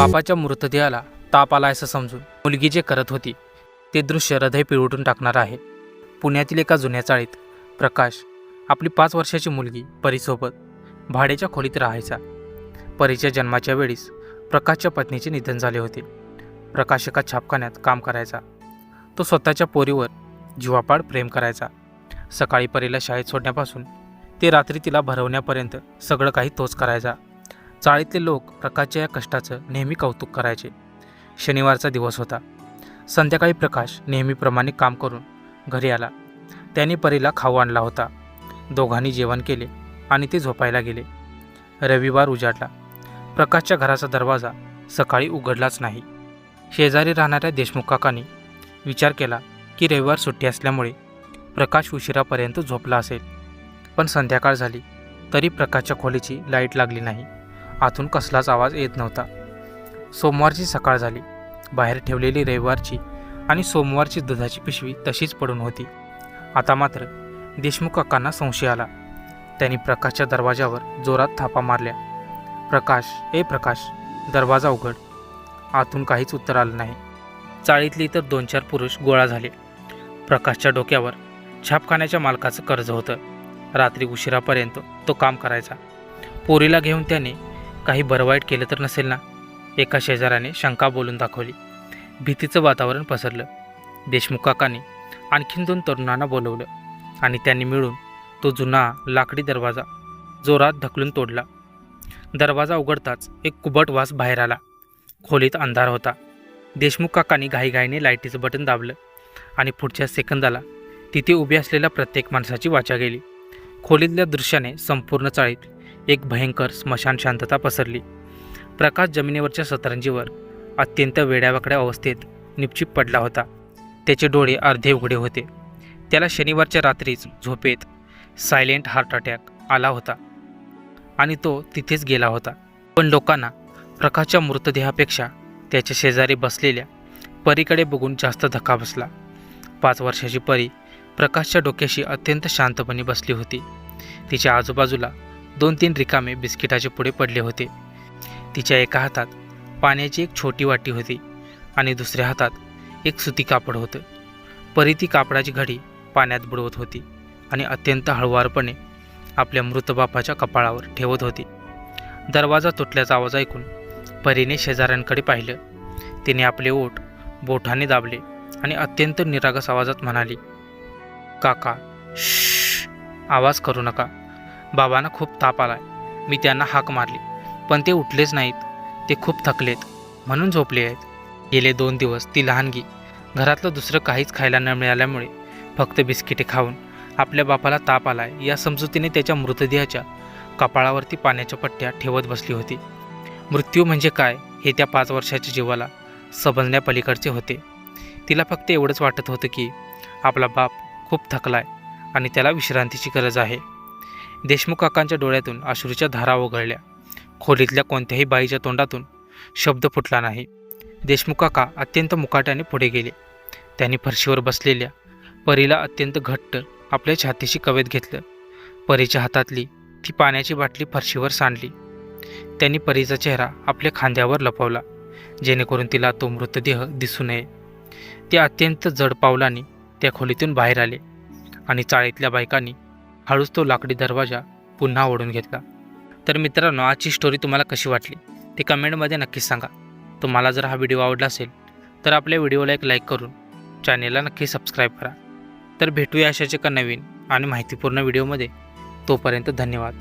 बापाच्या मृतदेहाला ताप आला असं समजून मुलगी जे करत होती ते दृश्य हृदय पिळवटून टाकणार आहे। पुण्यातील एका जुन्या चाळीत प्रकाश आपली 5 वर्षाची मुलगी परीसोबत भाड्याच्या खोलीत राहायचा। परीच्या जन्माच्या वेळीस प्रकाशच्या पत्नीचे निधन झाले होते। प्रकाश एका छापखान्यात काम करायचा। तो स्वतःच्या पोरीवर जीवापाड प्रेम करायचा। सकाळी परीला शाळेत सोडण्यापासून ते रात्री तिला भरवण्यापर्यंत सगळं काही तोच करायचा। चाळीतले लोक प्रकाशच्या या कष्टाचं नेहमी कौतुक करायचे। शनिवारचा दिवस होता। संध्याकाळी प्रकाश नेहमीप्रमाणे काम करून घरी आला। त्याने परीला खाऊ आणला होता। दोघांनी जेवण केले आणि ते झोपायला गेले। रविवार उजाडला। प्रकाशच्या घराचा दरवाजा सकाळी उघडलाच नाही। शेजारी राहणाऱ्या देशमुख काकांनी विचार केला की रविवार सुट्टी असल्यामुळे प्रकाश उशिरापर्यंत झोपला असेल, पण संध्याकाळ झाली तरी प्रकाशच्या खोलीची लाईट लागली नाही। आतून कसलाच आवाज येत नव्हता। सोमवारची सकाळ झाली। बाहेर ठेवलेली रविवारची आणि सोमवारची दुधाची पिशवी तशीच पडून होती। आता मात्र देशमुख काकांना संशय आला। त्यांनी प्रकाशच्या दरवाजावर जोरात थापा मारल्या। प्रकाश, दरवाजा उघड। आतून काहीच उत्तर आलं नाही। चाळीतले इतर 2-4 पुरुष गोळा झाले। प्रकाशच्या डोक्यावर छापखान्याच्या मालकाचं कर्ज होतं। रात्री उशिरापर्यंत तो काम करायचा। पोरीला घेऊन त्याने काही बरं वाईट केलं तर नसेल ना, एका शेजाऱ्याने शंका बोलून दाखवली। भीतीचं वातावरण पसरलं। देशमुख काकांनी आणखीन 2 तरुणांना बोलवलं आणि त्यांनी मिळून तो जुना लाकडी दरवाजा जोरात ढकलून तोडला। दरवाजा उघडताच एक कुबट वास बाहेर आला। खोलीत अंधार होता। देशमुख काकांनी घाईघाईने लाईटीचं बटन दाबलं आणि पुढच्या सेकंदाला तिथे उभी असलेल्या प्रत्येक माणसाची वाचा गेली। खोलीतल्या दृश्याने संपूर्ण चाळीत एक भयंकर स्मशान शांतता पसरली। प्रकाश जमिनीवरच्या सतरंजीवर अत्यंत वेड्यावाकड्या अवस्थेत निपचिप पडला होता। त्याचे डोळे अर्धे उघडे होते। त्याला शनिवारच्या रात्रीच झोपेत सायलेंट हार्ट अटॅक आला होता आणि तो तिथेच गेला होता। पण लोकांना प्रकाशच्या मृतदेहापेक्षा त्याच्या शेजारी बसलेल्या परीकडे बघून जास्त धक्का बसला। 5 वर्षाची परी प्रकाशच्या डोक्याशी अत्यंत शांतपणे बसली होती। तिच्या आजूबाजूला 2-3 रिकामे बिस्किटाचे पुडे पडले होते। तिच्या एका हातात पाण्याची एक छोटी वाटी होती आणि दुसऱ्या हातात एक सुती कापड होतं। परी ती कापडाची घडी पाण्यात बुडवत होती आणि अत्यंत हळुवारपणे आपल्या मृत बापाच्या कपाळावर ठेवत होती। दरवाजा तुटल्याचा आवाज ऐकून परीने शेजाऱ्यांकडे पाहिलं। तिने आपले ओठ बोटाने दाबले आणि अत्यंत निरागस आवाजात म्हणाली, काका, श्श्श, आवाज करू नका। बाबांना खूप ताप आलाय। मी त्यांना हाक मारली पण ते उठलेच नाहीत। ते खूप थकलेत म्हणून झोपले आहेत। गेले 2 दिवस ती लहानगी घरातलं दुसरं काहीच खायला न मिळाल्यामुळे फक्त बिस्किटे खाऊन आपल्या बापाला ताप आलाय या समजुतीने त्याच्या मृतदेहाच्या कपाळावरती पाण्याच्या पट्ट्या ठेवत बसली होती। मृत्यू म्हणजे काय हे त्या 5 वर्षाच्या जीवाला समजण्यापलीकडचे होते। तिला फक्त एवढंच वाटत होतं की आपला बाप खूप थकलाय आणि त्याला विश्रांतीची गरज आहे। देशमुख काकांच्या डोळ्यातून अश्रूच्या धारा ओघळल्या। खोलीतल्या कोणत्याही बाईच्या तोंडातून शब्द फुटला नाही। देशमुख काका अत्यंत मुकाट्याने पुढे गेले। त्यांनी फरशीवर बसलेल्या परीला अत्यंत घट्ट आपल्या छातीशी कवेत घेतलं। परीच्या हातातली ती पाण्याची बाटली फरशीवर सांडली। त्यांनी परीचा चेहरा आपल्या खांद्यावर लपवला जेणेकरून तिला तो मृतदेह दिसू नये। ते अत्यंत जड पावलांनी त्या खोलीतून बाहेर आले आणि चाळीतल्या बायकांनी हळूच तो लाकडी दरवाजा पुन्हा ओढून घेतला। तर मित्रांनो, आजची स्टोरी तुम्हाला कशी वाटली ते कमेंटमध्ये नक्कीच सांगा। तुम्हाला जर हा व्हिडिओ आवडला असेल तर आपल्या व्हिडिओला एक लाईक करून चॅनेलला नक्की सबस्क्राईब करा। तर भेटूया अशाच एका नवीन आणि माहितीपूर्ण व्हिडिओमध्ये। तोपर्यंत धन्यवाद।